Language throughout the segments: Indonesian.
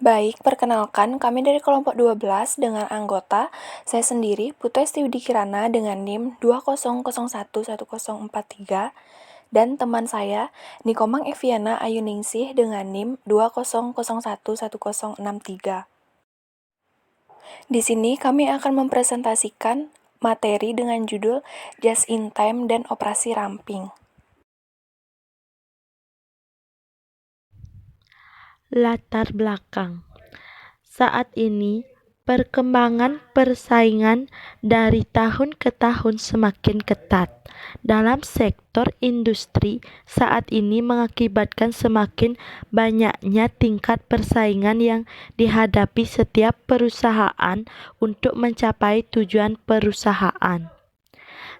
Baik, perkenalkan kami dari kelompok 12 dengan anggota saya sendiri Putu Estiwidi Kirana dengan NIM 20011043 dan teman saya Nikomang Eviana Ayuningsih dengan NIM 20011063. Di sini kami akan mempresentasikan materi dengan judul Just in Time dan Operasi Ramping. Latar belakang. Saat ini, perkembangan persaingan dari tahun ke tahun semakin ketat. Dalam sektor industri, saat ini mengakibatkan semakin banyaknya tingkat persaingan yang dihadapi setiap perusahaan untuk mencapai tujuan perusahaan.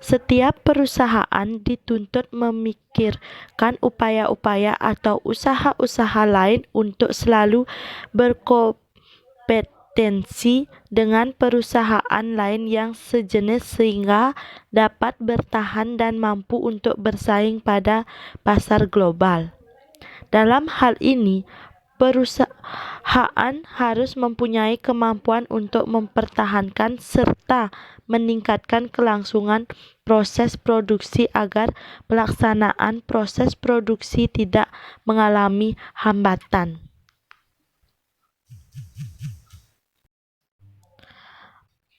Setiap perusahaan dituntut memikirkan upaya-upaya atau usaha-usaha lain untuk selalu berkompetensi dengan perusahaan lain yang sejenis sehingga dapat bertahan dan mampu untuk bersaing pada pasar global. Dalam hal ini, perusahaan harus mempunyai kemampuan untuk mempertahankan serta meningkatkan kelangsungan proses produksi agar pelaksanaan proses produksi tidak mengalami hambatan.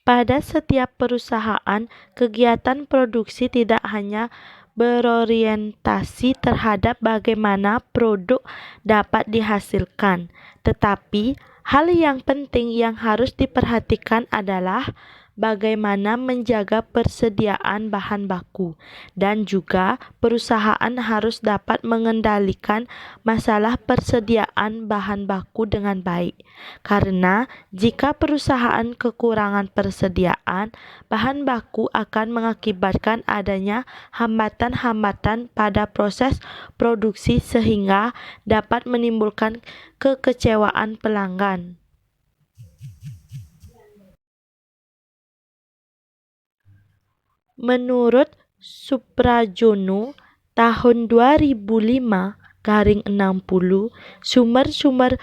Pada setiap perusahaan, kegiatan produksi tidak hanya berorientasi terhadap bagaimana produk dapat dihasilkan, tetapi hal yang penting yang harus diperhatikan adalah bagaimana menjaga persediaan bahan baku, dan juga perusahaan harus dapat mengendalikan masalah persediaan bahan baku dengan baik. Karena jika perusahaan kekurangan persediaan bahan baku akan mengakibatkan adanya hambatan-hambatan pada proses produksi sehingga dapat menimbulkan kekecewaan pelanggan. Menurut Suprajono tahun 2005-60, sumber-sumber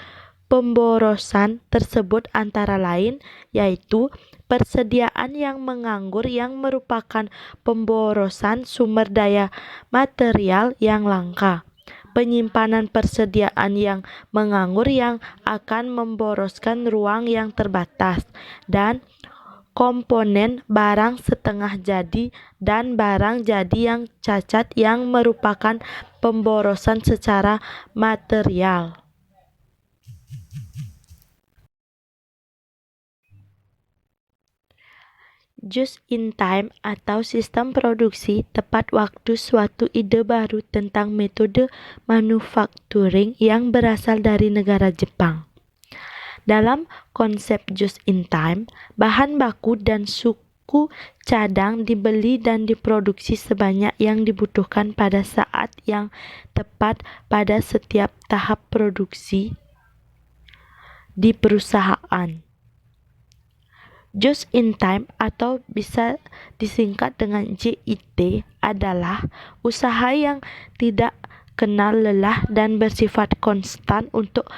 pemborosan tersebut antara lain yaitu persediaan yang menganggur yang merupakan pemborosan sumber daya material yang langka, penyimpanan persediaan yang menganggur yang akan memboroskan ruang yang terbatas, dan komponen barang setengah jadi dan barang jadi yang cacat yang merupakan pemborosan secara material. Just in time atau sistem produksi tepat waktu suatu ide baru tentang metode manufacturing yang berasal dari negara Jepang. Dalam konsep just in time, bahan baku dan suku cadang dibeli dan diproduksi sebanyak yang dibutuhkan pada saat yang tepat pada setiap tahap produksi di perusahaan. Just in time atau bisa disingkat dengan JIT adalah usaha yang tidak kenal lelah dan bersifat konstan untuk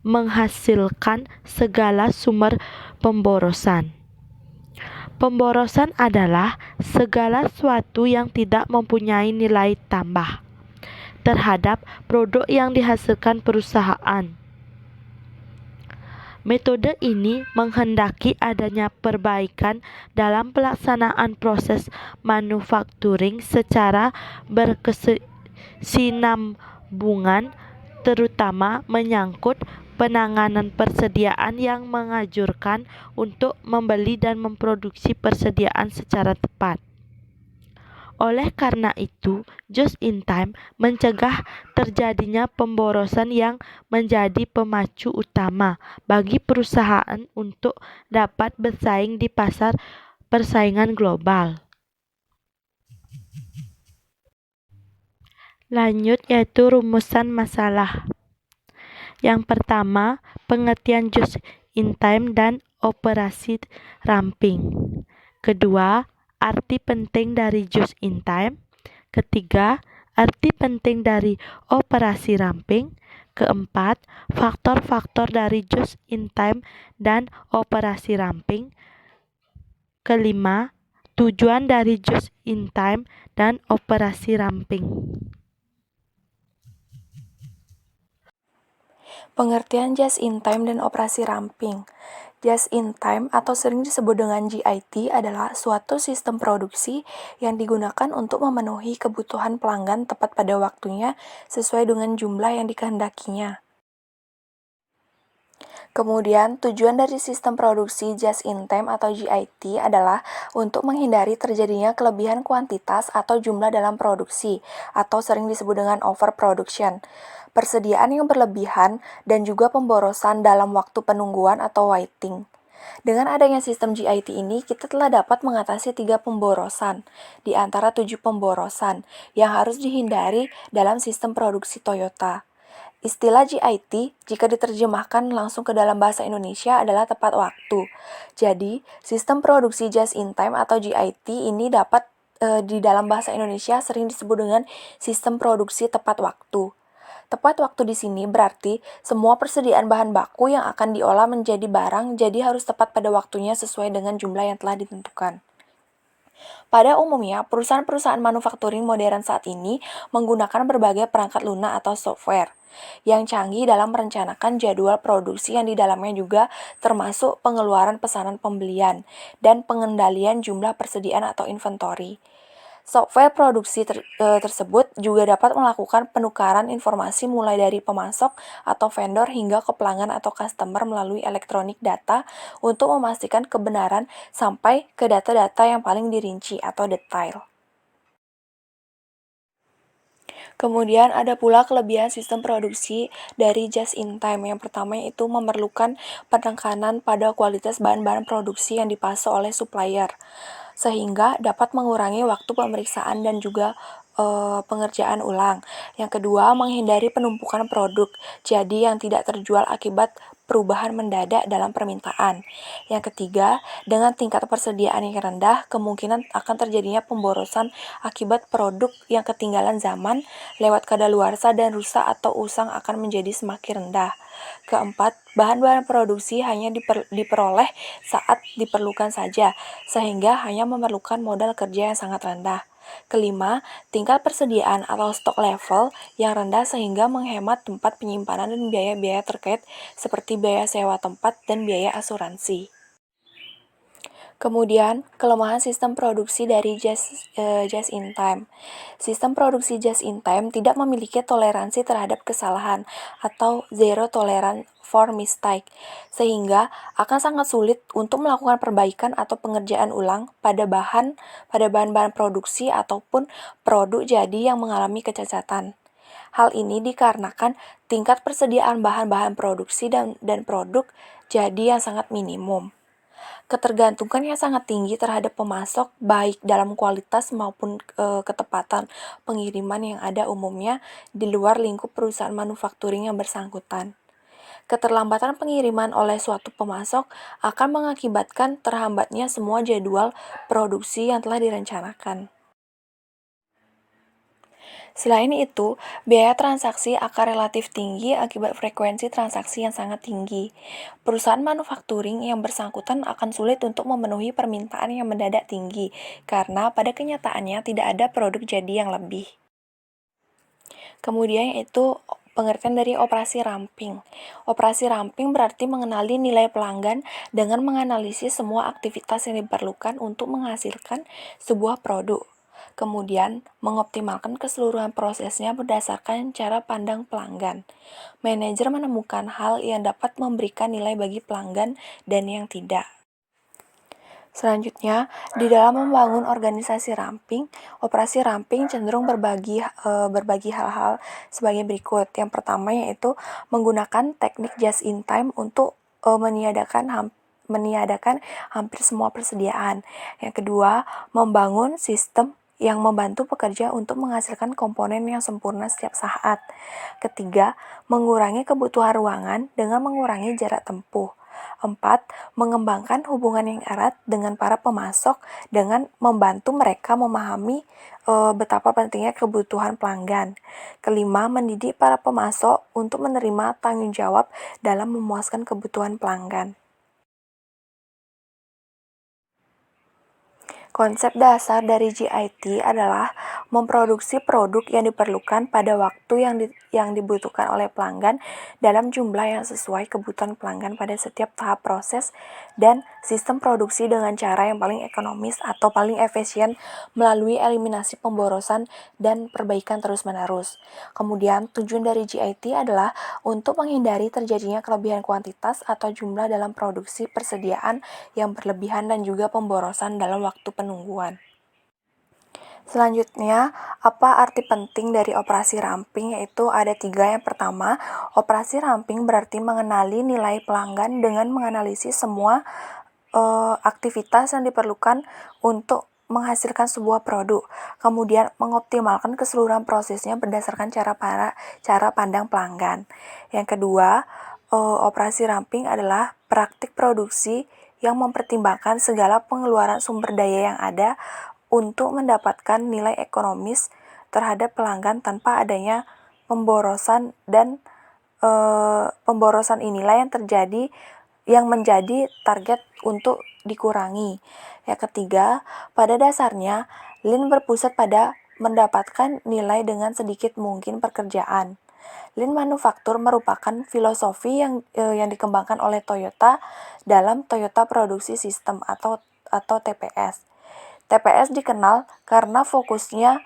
menghasilkan segala sumber pemborosan. Pemborosan adalah segala sesuatu yang tidak mempunyai nilai tambah terhadap produk yang dihasilkan perusahaan. Metode ini menghendaki adanya perbaikan dalam pelaksanaan proses manufacturing secara berkesinambungan, terutama menyangkut penanganan persediaan yang mengajurkan untuk membeli dan memproduksi persediaan secara tepat. Oleh karena itu, just in time mencegah terjadinya pemborosan yang menjadi pemacu utama bagi perusahaan untuk dapat bersaing di pasar persaingan global. Lanjut yaitu rumusan masalah. Yang pertama, pengertian just in time dan operasi ramping. Kedua, arti penting dari just in time. Ketiga, arti penting dari operasi ramping. Keempat, faktor-faktor dari just in time dan operasi ramping. Kelima, tujuan dari just in time dan operasi ramping. Pengertian just in time dan operasi ramping. Just in time atau sering disebut dengan JIT adalah suatu sistem produksi yang digunakan untuk memenuhi kebutuhan pelanggan tepat pada waktunya sesuai dengan jumlah yang dikehendakinya. Kemudian, tujuan dari sistem produksi just in time atau JIT adalah untuk menghindari terjadinya kelebihan kuantitas atau jumlah dalam produksi, atau sering disebut dengan overproduction, persediaan yang berlebihan, dan juga pemborosan dalam waktu penungguan atau waiting. Dengan adanya sistem JIT ini, kita telah dapat mengatasi 3 pemborosan, di antara 7 pemborosan, yang harus dihindari dalam sistem produksi Toyota. Istilah JIT, jika diterjemahkan langsung ke dalam bahasa Indonesia, adalah tepat waktu. Jadi, sistem produksi just in time atau JIT ini dapat di dalam bahasa Indonesia sering disebut dengan sistem produksi tepat waktu. Tepat waktu di sini berarti semua persediaan bahan baku yang akan diolah menjadi barang jadi harus tepat pada waktunya sesuai dengan jumlah yang telah ditentukan. Pada umumnya, perusahaan-perusahaan manufakturing modern saat ini menggunakan berbagai perangkat lunak atau software yang canggih dalam merencanakan jadwal produksi yang di dalamnya juga termasuk pengeluaran pesanan pembelian dan pengendalian jumlah persediaan atau inventory. Software produksi tersebut juga dapat melakukan penukaran informasi mulai dari pemasok atau vendor hingga ke pelanggan atau customer melalui elektronik data untuk memastikan kebenaran sampai ke data-data yang paling dirinci atau detail. Kemudian ada pula kelebihan sistem produksi dari just in time. Yang pertama yaitu memerlukan penekanan pada kualitas bahan-bahan produksi yang dipasok oleh supplier, sehingga dapat mengurangi waktu pemeriksaan dan juga pengerjaan ulang. Yang kedua, menghindari penumpukan produk, jadi yang tidak terjual akibat perubahan mendadak dalam permintaan. Yang ketiga, dengan tingkat persediaan yang rendah, kemungkinan akan terjadinya pemborosan akibat produk yang ketinggalan zaman lewat kadaluarsa dan rusak atau usang akan menjadi semakin rendah. Keempat, bahan-bahan produksi hanya diperoleh saat diperlukan saja, sehingga hanya memerlukan modal kerja yang sangat rendah. Kelima, tingkat persediaan atau stok level yang rendah sehingga menghemat tempat penyimpanan dan biaya-biaya terkait seperti biaya sewa tempat dan biaya asuransi. Kemudian, kelemahan sistem produksi dari just in time. Sistem produksi just in time tidak memiliki toleransi terhadap kesalahan atau zero tolerance for mistake, sehingga akan sangat sulit untuk melakukan perbaikan atau pengerjaan ulang pada bahan-bahan produksi ataupun produk jadi yang mengalami kecacatan. Hal ini dikarenakan tingkat persediaan bahan-bahan produksi dan produk jadi yang sangat minimum. Ketergantungan yang sangat tinggi terhadap pemasok, baik dalam kualitas maupun ketepatan pengiriman yang ada umumnya di luar lingkup perusahaan manufakturing yang bersangkutan. Keterlambatan pengiriman oleh suatu pemasok akan mengakibatkan terhambatnya semua jadwal produksi yang telah direncanakan. Selain itu, biaya transaksi akan relatif tinggi akibat frekuensi transaksi yang sangat tinggi. Perusahaan manufakturing yang bersangkutan akan sulit untuk memenuhi permintaan yang mendadak tinggi, karena pada kenyataannya tidak ada produk jadi yang lebih. Kemudian yaitu pengertian dari operasi ramping. Operasi ramping berarti mengenali nilai pelanggan dengan menganalisis semua aktivitas yang diperlukan untuk menghasilkan sebuah produk. Kemudian, mengoptimalkan keseluruhan prosesnya berdasarkan cara pandang pelanggan. Manajer menemukan hal yang dapat memberikan nilai bagi pelanggan dan yang tidak. Selanjutnya, di dalam membangun organisasi ramping, operasi ramping cenderung berbagi hal-hal sebagai berikut. Yang pertama yaitu menggunakan teknik just in time untuk meniadakan hampir semua persediaan. Yang kedua, membangun sistem yang membantu pekerja untuk menghasilkan komponen yang sempurna setiap saat. Ketiga, mengurangi kebutuhan ruangan dengan mengurangi jarak tempuh. 4. Mengembangkan hubungan yang erat dengan para pemasok dengan membantu mereka memahami betapa pentingnya kebutuhan pelanggan. Kelima, mendidik para pemasok untuk menerima tanggung jawab dalam memuaskan kebutuhan pelanggan. Konsep dasar dari GIT adalah memproduksi produk yang diperlukan pada waktu yang dibutuhkan oleh pelanggan dalam jumlah yang sesuai kebutuhan pelanggan pada setiap tahap proses dan sistem produksi dengan cara yang paling ekonomis atau paling efisien melalui eliminasi pemborosan dan perbaikan terus-menerus. Kemudian, tujuan dari GIT adalah untuk menghindari terjadinya kelebihan kuantitas atau jumlah dalam produksi persediaan yang berlebihan dan juga pemborosan dalam waktu penungguan. Selanjutnya, apa arti penting dari operasi ramping? Yaitu ada 3. Yang pertama, operasi ramping berarti mengenali nilai pelanggan dengan menganalisis semua aktivitas yang diperlukan untuk menghasilkan sebuah produk. Kemudian, mengoptimalkan keseluruhan prosesnya berdasarkan cara pandang pelanggan. Yang kedua, operasi ramping adalah praktik produksi yang mempertimbangkan segala pengeluaran sumber daya yang ada untuk mendapatkan nilai ekonomis terhadap pelanggan tanpa adanya pemborosan dan pemborosan inilah yang menjadi target untuk dikurangi. Yang ketiga, pada dasarnya Lean berpusat pada mendapatkan nilai dengan sedikit mungkin pekerjaan. Lean Manufacture merupakan filosofi yang dikembangkan oleh Toyota dalam Toyota Produksi System atau TPS. TPS dikenal karena fokusnya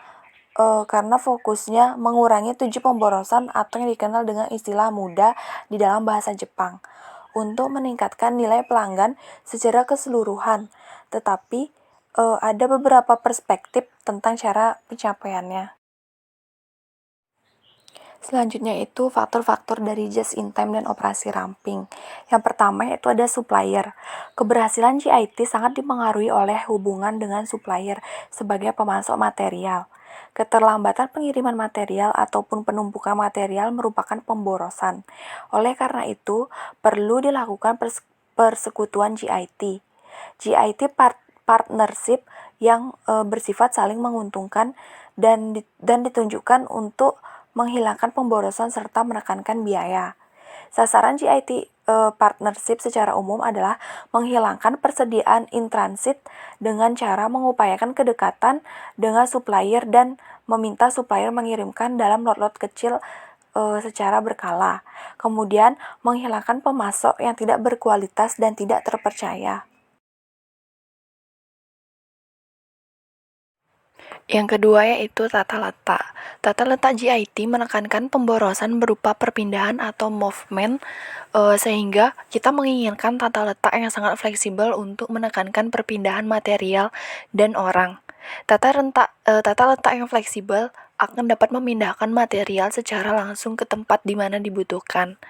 mengurangi 7 pemborosan atau yang dikenal dengan istilah muda di dalam bahasa Jepang untuk meningkatkan nilai pelanggan secara keseluruhan. Tetapi ada beberapa perspektif tentang cara pencapaiannya. Selanjutnya itu faktor-faktor dari just-in-time dan operasi ramping. Yang pertama yaitu ada supplier. Keberhasilan GIT sangat dipengaruhi oleh hubungan dengan supplier sebagai pemasok material. Keterlambatan pengiriman material ataupun penumpukan material merupakan pemborosan. Oleh karena itu, perlu dilakukan persekutuan GIT. GIT partnership yang bersifat saling menguntungkan dan ditunjukkan untuk menghilangkan pemborosan serta menekankan biaya. Sasaran GIT partnership secara umum adalah menghilangkan persediaan in transit dengan cara mengupayakan kedekatan dengan supplier dan meminta supplier mengirimkan dalam lot-lot kecil secara berkala. Kemudian, menghilangkan pemasok yang tidak berkualitas dan tidak terpercaya. Yang kedua yaitu tata letak. Tata letak GIT menekankan pemborosan berupa perpindahan atau movement sehingga kita menginginkan tata letak yang sangat fleksibel untuk menekankan perpindahan material dan orang. Tata letak yang fleksibel akan dapat memindahkan material secara langsung ke tempat di mana dibutuhkan.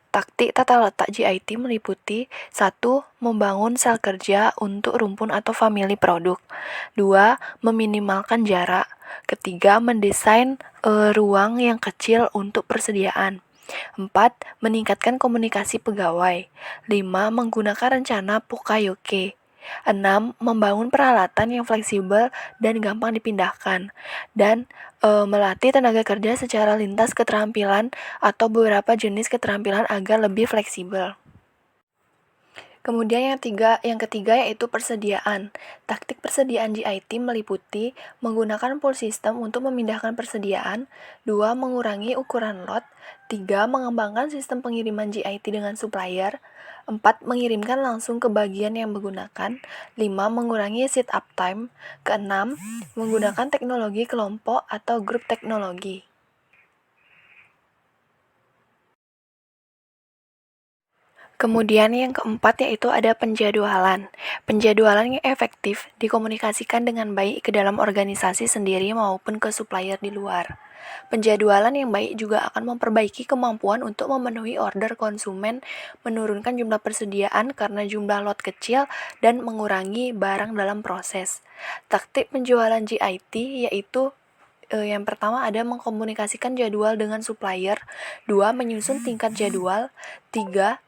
Taktik tata letak GIT meliputi 1. Membangun sel kerja untuk rumpun atau famili produk. 2. Meminimalkan jarak. Ketiga, mendesain ruang yang kecil untuk persediaan. 4. Meningkatkan komunikasi pegawai. 5. Menggunakan rencana Pokayoke. 6. Membangun peralatan yang fleksibel dan gampang dipindahkan. Dan melatih tenaga kerja secara lintas keterampilan atau beberapa jenis keterampilan agar lebih fleksibel. Kemudian yang ketiga yaitu persediaan. Taktik persediaan GIT meliputi menggunakan pool system untuk memindahkan persediaan, 2. Mengurangi ukuran lot, 3. Mengembangkan sistem pengiriman GIT dengan supplier, 4. Mengirimkan langsung ke bagian yang menggunakan, 5. Mengurangi seat up time, ke-6. Menggunakan teknologi kelompok atau grup teknologi. Kemudian yang keempat yaitu ada penjadwalan. Penjadwalan yang efektif dikomunikasikan dengan baik ke dalam organisasi sendiri maupun ke supplier di luar. Penjadwalan yang baik juga akan memperbaiki kemampuan untuk memenuhi order konsumen, menurunkan jumlah persediaan karena jumlah lot kecil, dan mengurangi barang dalam proses. Taktik penjualan GIT yaitu yang pertama ada mengkomunikasikan jadwal dengan supplier, 2. Menyusun tingkat jadwal, 3.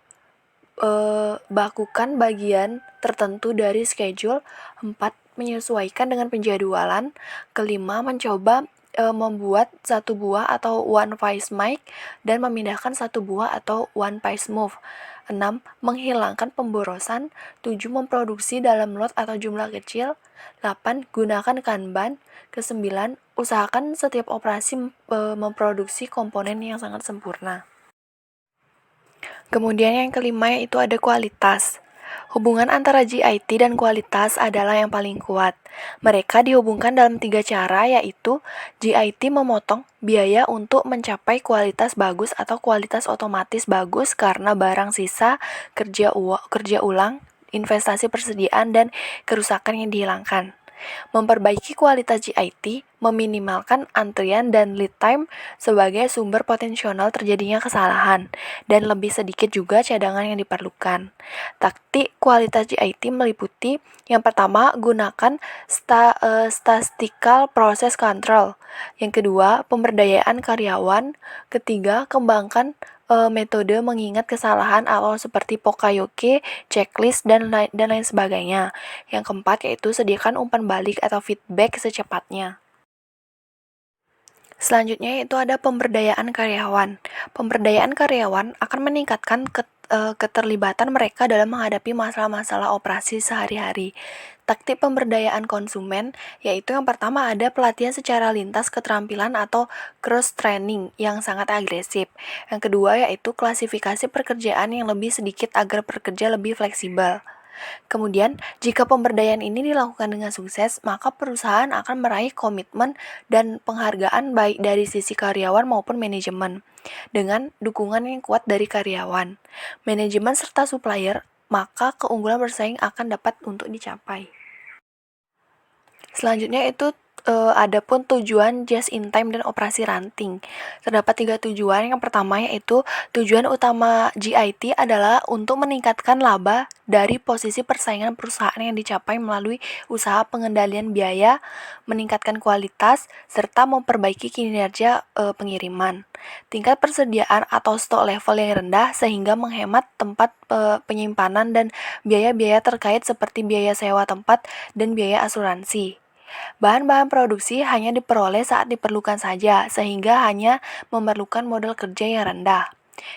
membakukan bagian tertentu dari schedule. 4. Menyesuaikan dengan penjadwalan. Kelima, mencoba membuat satu buah atau one piece make dan memindahkan satu buah atau one piece move. 6. Menghilangkan pemborosan. 7. Memproduksi dalam lot atau jumlah kecil. 8. Gunakan Kanban. Ke-9. Usahakan setiap operasi memproduksi komponen yang sangat sempurna. Kemudian yang kelima yaitu ada kualitas. Hubungan antara GIT dan kualitas adalah yang paling kuat. Mereka dihubungkan dalam 3 cara, yaitu GIT memotong biaya untuk mencapai kualitas bagus atau kualitas otomatis bagus karena barang sisa, kerja ulang, investasi persediaan, dan kerusakan yang dihilangkan. Memperbaiki kualitas GIT, meminimalkan antrian dan lead time sebagai sumber potensial terjadinya kesalahan, dan lebih sedikit juga cadangan yang diperlukan. Taktik kualitas GIT meliputi yang pertama, gunakan statistical process control. Yang kedua, pemberdayaan karyawan. Ketiga, kembangkan metode mengingat kesalahan atau seperti Pokayoke, checklist, dan lain sebagainya. Yang keempat yaitu sediakan umpan balik atau feedback secepatnya. Selanjutnya yaitu ada pemberdayaan karyawan. Pemberdayaan karyawan akan meningkatkan keterlibatan mereka dalam menghadapi masalah-masalah operasi sehari-hari. Taktik pemberdayaan konsumen yaitu yang pertama ada pelatihan secara lintas keterampilan atau cross training yang sangat agresif. Yang kedua yaitu klasifikasi pekerjaan yang lebih sedikit agar pekerja lebih fleksibel. Kemudian, jika pemberdayaan ini dilakukan dengan sukses, maka perusahaan akan meraih komitmen dan penghargaan baik dari sisi karyawan maupun manajemen. Dengan dukungan yang kuat dari karyawan, manajemen serta supplier, maka keunggulan bersaing akan dapat untuk dicapai. Selanjutnya itu adapun tujuan just in time dan operasi ranting. Terdapat 3 tujuan. Yang pertama yaitu tujuan utama GIT adalah untuk meningkatkan laba dari posisi persaingan perusahaan yang dicapai melalui usaha pengendalian biaya, meningkatkan kualitas, serta memperbaiki kinerja pengiriman. Tingkat persediaan atau stok level yang rendah sehingga menghemat tempat penyimpanan dan biaya-biaya terkait seperti biaya sewa tempat dan biaya asuransi. Bahan-bahan produksi hanya diperoleh saat diperlukan saja, sehingga hanya memerlukan modal kerja yang rendah.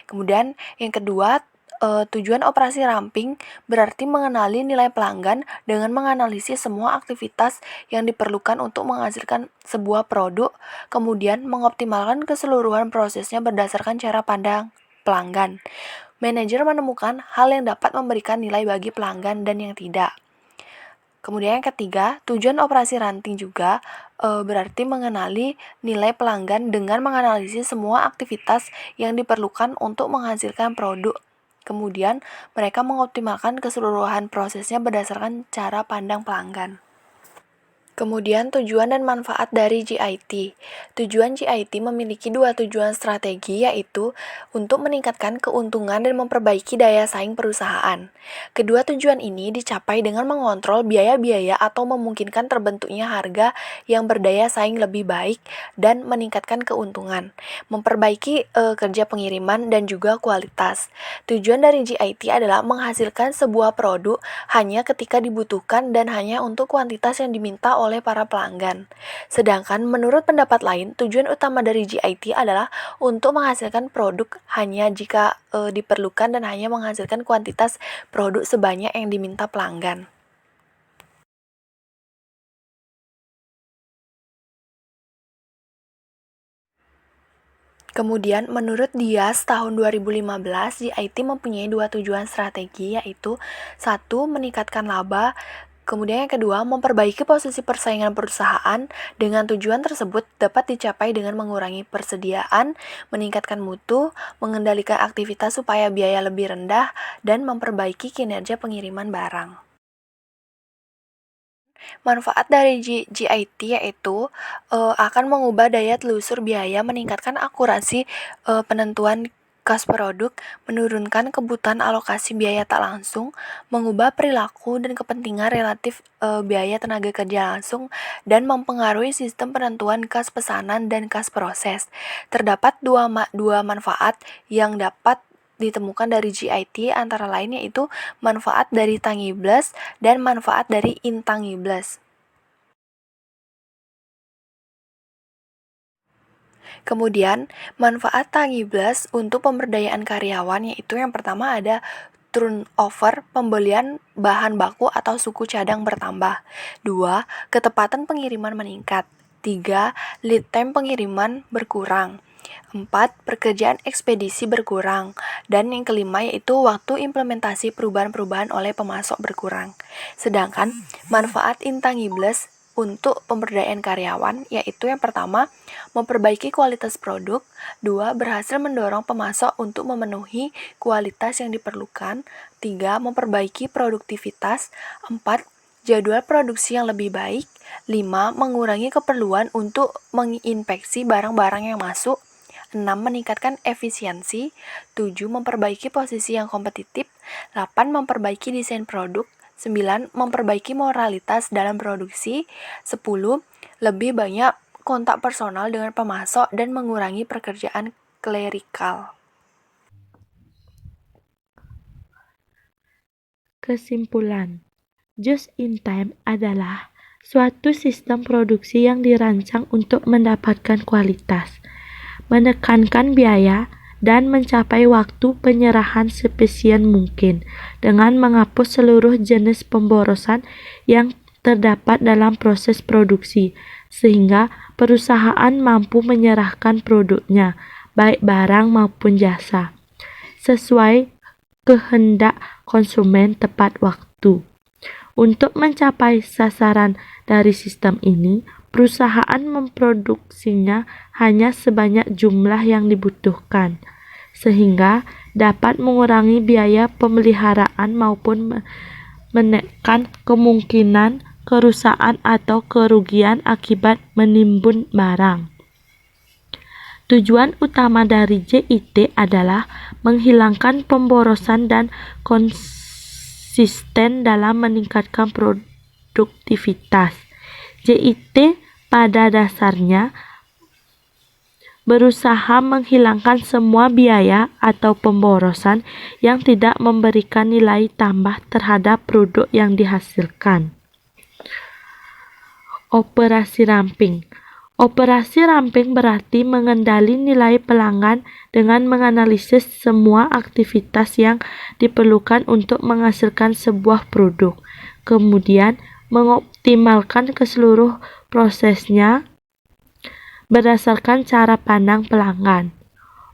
Kemudian yang kedua, tujuan operasi ramping berarti mengenali nilai pelanggan dengan menganalisis semua aktivitas yang diperlukan untuk menghasilkan sebuah produk, kemudian mengoptimalkan keseluruhan prosesnya berdasarkan cara pandang pelanggan. Manajer menemukan hal yang dapat memberikan nilai bagi pelanggan dan yang tidak. Kemudian yang ketiga, tujuan operasi ranting juga berarti mengenali nilai pelanggan dengan menganalisis semua aktivitas yang diperlukan untuk menghasilkan produk. Kemudian, mereka mengoptimalkan keseluruhan prosesnya berdasarkan cara pandang pelanggan. Kemudian tujuan dan manfaat dari GIT. Tujuan GIT memiliki 2 tujuan strategi, yaitu untuk meningkatkan keuntungan dan memperbaiki daya saing perusahaan. Kedua tujuan ini dicapai dengan mengontrol biaya-biaya atau memungkinkan terbentuknya harga yang berdaya saing lebih baik dan meningkatkan keuntungan, memperbaiki kerja pengiriman dan juga kualitas. Tujuan dari GIT adalah menghasilkan sebuah produk hanya ketika dibutuhkan dan hanya untuk kuantitas yang diminta oleh para pelanggan. Sedangkan menurut pendapat lain, tujuan utama dari GIT adalah untuk menghasilkan produk hanya jika diperlukan dan hanya menghasilkan kuantitas produk sebanyak yang diminta pelanggan. Kemudian, menurut Dias, tahun 2015, GIT mempunyai 2 tujuan strategi, yaitu 1. Meningkatkan laba. Kemudian yang kedua, memperbaiki posisi persaingan perusahaan. Dengan tujuan tersebut dapat dicapai dengan mengurangi persediaan, meningkatkan mutu, mengendalikan aktivitas supaya biaya lebih rendah, dan memperbaiki kinerja pengiriman barang. Manfaat dari GIT yaitu akan mengubah daya telusur biaya, meningkatkan akurasi penentuan kas produk, menurunkan kebutuhan alokasi biaya tak langsung, mengubah perilaku dan kepentingan relatif biaya tenaga kerja langsung, dan mempengaruhi sistem penentuan kas pesanan dan kas proses. Terdapat dua manfaat yang dapat ditemukan dari GIT antara lain yaitu manfaat dari tangibles dan manfaat dari intangibles. Kemudian, manfaat tangibles untuk pemberdayaan karyawan yaitu yang pertama ada turnover pembelian bahan baku atau suku cadang bertambah. 2. Ketepatan pengiriman meningkat. 3. Lead time pengiriman berkurang. 4. Pekerjaan ekspedisi berkurang. Dan yang kelima yaitu waktu implementasi perubahan-perubahan oleh pemasok berkurang. Sedangkan manfaat intangibles untuk pemberdayaan karyawan yaitu yang pertama memperbaiki kualitas produk, 2. Berhasil mendorong pemasok untuk memenuhi kualitas yang diperlukan, 3. Memperbaiki produktivitas, 4. Jadwal produksi yang lebih baik, 5. Mengurangi keperluan untuk menginspeksi barang-barang yang masuk, 6. Meningkatkan efisiensi, 7. Memperbaiki posisi yang kompetitif, 8. Memperbaiki desain produk, 9. Memperbaiki moralitas dalam produksi, 10. Lebih banyak kontak personal dengan pemasok dan mengurangi pekerjaan klerikal. Kesimpulan, just in time adalah suatu sistem produksi yang dirancang untuk mendapatkan kualitas, menekankan biaya, dan mencapai waktu penyerahan sepesien mungkin dengan menghapus seluruh jenis pemborosan yang terdapat dalam proses produksi, sehingga perusahaan mampu menyerahkan produknya, baik barang maupun jasa, sesuai kehendak konsumen tepat waktu. Untuk mencapai sasaran dari sistem ini, perusahaan memproduksinya hanya sebanyak jumlah yang dibutuhkan, sehingga dapat mengurangi biaya pemeliharaan maupun menekan kemungkinan kerusakan atau kerugian akibat menimbun barang. Tujuan utama dari JIT adalah menghilangkan pemborosan dan konsisten dalam meningkatkan produktivitas. JIT pada dasarnya berusaha menghilangkan semua biaya atau pemborosan yang tidak memberikan nilai tambah terhadap produk yang dihasilkan. Operasi ramping. Operasi ramping berarti mengendali nilai pelanggan dengan menganalisis semua aktivitas yang diperlukan untuk menghasilkan sebuah produk, kemudian mengoptimalkan keseluruh prosesnya berdasarkan cara pandang pelanggan.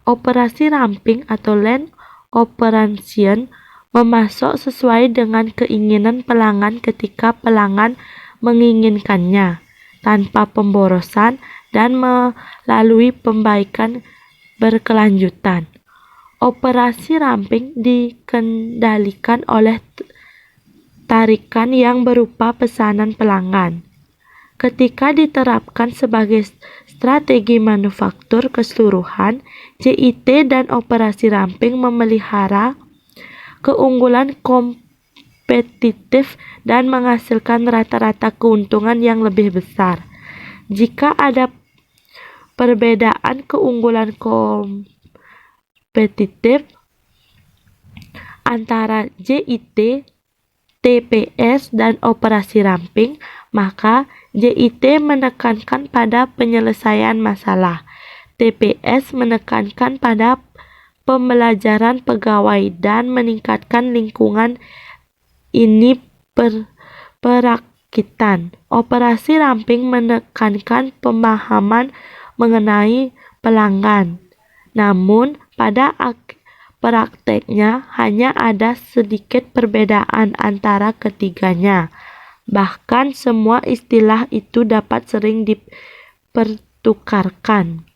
Operasi ramping atau line operation memasok sesuai dengan keinginan pelanggan ketika pelanggan menginginkannya, tanpa pemborosan dan melalui pembaikan berkelanjutan. Operasi ramping dikendalikan oleh tarikan yang berupa pesanan pelanggan. Ketika diterapkan sebagai strategi manufaktur keseluruhan, JIT dan operasi ramping memelihara keunggulan kompetitif dan menghasilkan rata-rata keuntungan yang lebih besar. Jika ada perbedaan keunggulan kompetitif antara JIT, TPS, dan operasi ramping, maka JIT menekankan pada penyelesaian masalah, TPS menekankan pada pembelajaran pegawai dan meningkatkan lingkungan ini perakitan. Operasi ramping menekankan pemahaman mengenai pelanggan. Namun, pada prakteknya hanya ada sedikit perbedaan antara ketiganya. Bahkan semua istilah itu dapat sering dipertukarkan.